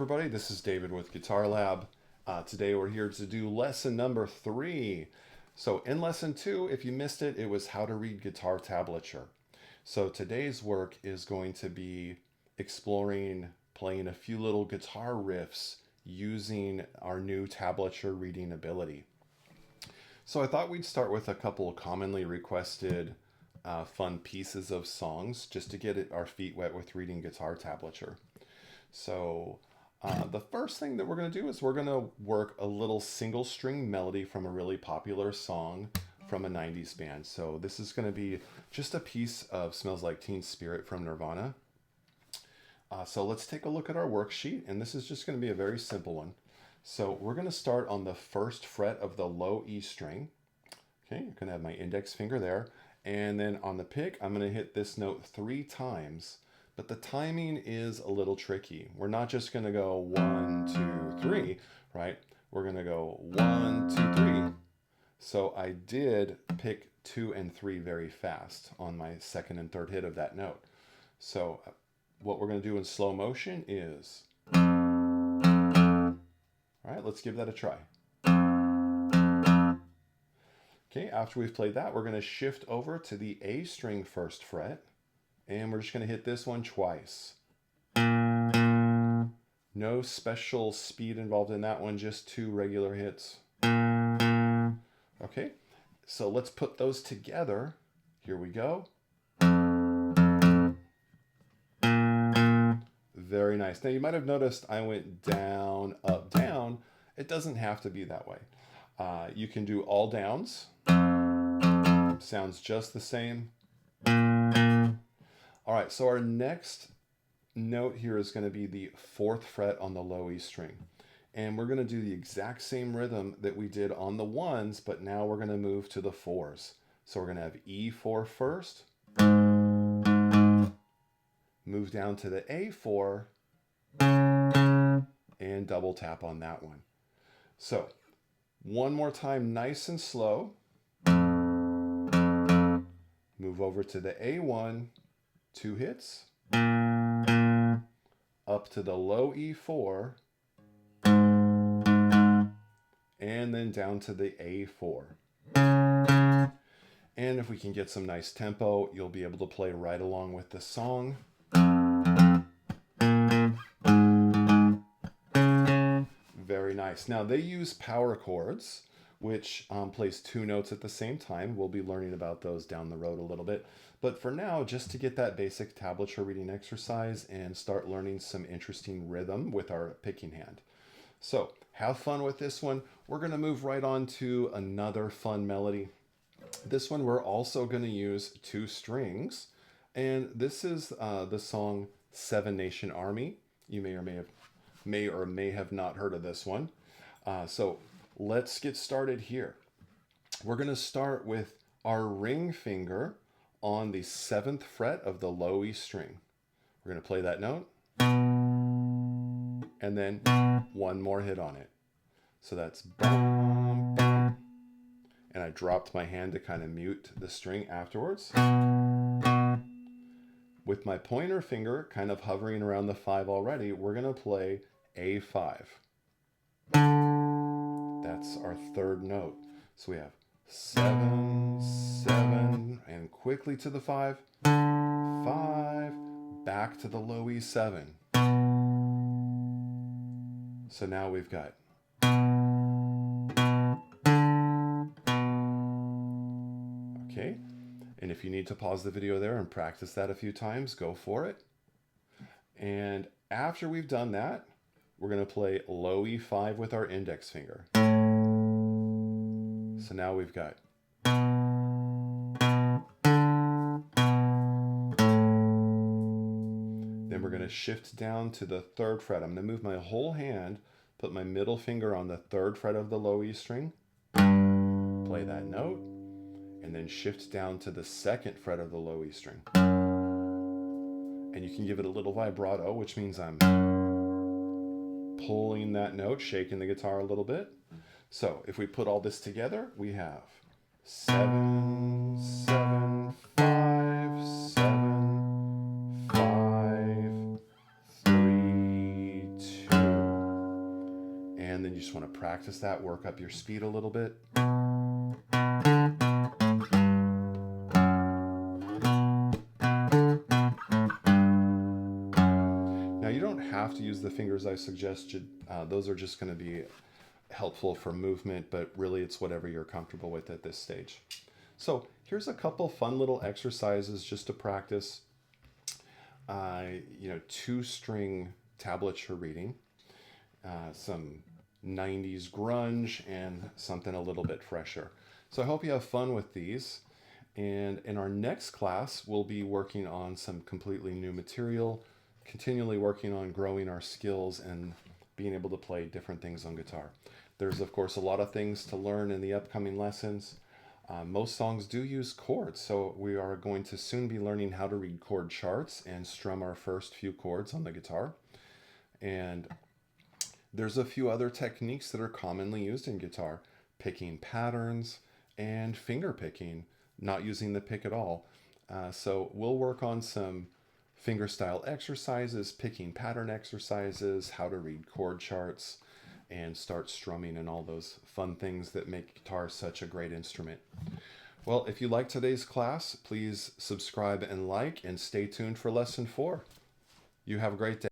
everybody, this is David with Guitar Lab. Today we're here to do lesson number 3. So in lesson 2, if you missed it, it was how to read guitar tablature. So today's work is going to be exploring playing a few little guitar riffs using our new tablature reading ability. So I thought we'd start with a couple of commonly requested fun pieces of songs just to get our feet wet with reading guitar tablature. So the first thing that we're going to do is we're going to work a little single string melody from a really popular song from a 90s band. So this is going to be just a piece of Smells Like Teen Spirit from Nirvana. So let's take a look at our worksheet, and this is just going to be a very simple one. So we're going to start on the first fret of the low E string. Okay, I'm going to have my index finger there. And then on the pick, I'm going to hit this note 3 times. But the timing is a little tricky. We're not just going to go 1, 2, 3, right? We're going to go 1, 2, 3. So I did pick 2 and 3 very fast on my second and third hit of that note. So what we're going to do in slow motion is, all right, let's give that a try. Okay, after we've played that, we're going to shift over to the A string first fret. And we're just going to hit this one twice. No special speed involved in that one, just 2 regular hits. Okay, so let's put those together. Here we go. Very nice. Now you might have noticed I went down, up, down. It doesn't have to be that way. You can do all downs. Sounds just the same. All right, so our next note here is going to be the 4th fret on the low E string. And we're going to do the exact same rhythm that we did on the 1s, but now we're going to move to the 4s. So we're going to have E4 first, move down to the A4, and double tap on that one. So one more time, nice and slow. Move over to the A1. 2 hits, up to the low E4, and then down to the A4. And if we can get some nice tempo, you'll be able to play right along with the song. Very nice. Now they use power chords, which plays 2 notes at the same time. We'll be learning about those down the road a little bit. But for now, just to get that basic tablature reading exercise and start learning some interesting rhythm with our picking hand. So have fun with this one. We're going to move right on to another fun melody. This one we're also going to use 2 strings. And this is the song Seven Nation Army. You may or may have not heard of this one. So let's get started here. We're going to start with our ring finger on the 7th fret of the low E string. We're going to play that note, and then one more hit on it. So that's bum, bum. And I dropped my hand to kind of mute the string afterwards. With my pointer finger kind of hovering around the 5 already, we're going to play A5. That's our 3rd note. So we have 7, 7, and quickly to the 5, 5, back to the low E7. So now we've got okay, and if you need to pause the video there and practice that a few times, go for it. And after we've done that, we're going to play low E5 with our index finger. So now we've got then we're going to shift down to the 3rd fret. I'm going to move my whole hand, put my middle finger on the 3rd fret of the low E string, play that note, and then shift down to the 2nd fret of the low E string. And you can give it a little vibrato, which means I'm pulling that note, shaking the guitar a little bit. So if we put all this together, we have 7, 7, 5, 7, 5, 3, 2, then you just want to practice that, work up your speed a little bit. Now you don't have to use the fingers I suggested. Those are just going to be helpful for movement, but really it's whatever you're comfortable with at this stage. So here's a couple fun little exercises just to practice, 2-string tablature reading, some 90s grunge, and something a little bit fresher. So I hope you have fun with these. And in our next class, we'll be working on some completely new material, continually working on growing our skills and being able to play different things on guitar. There's, of course, a lot of things to learn in the upcoming lessons. Most songs do use chords, so we are going to soon be learning how to read chord charts and strum our first few chords on the guitar. And there's a few other techniques that are commonly used in guitar: picking patterns and finger picking, not using the pick at all. So we'll work on some fingerstyle exercises, picking pattern exercises, how to read chord charts, and start strumming and all those fun things that make guitar such a great instrument. Well, if you liked today's class, please subscribe and like, and stay tuned for lesson 4. You have a great day.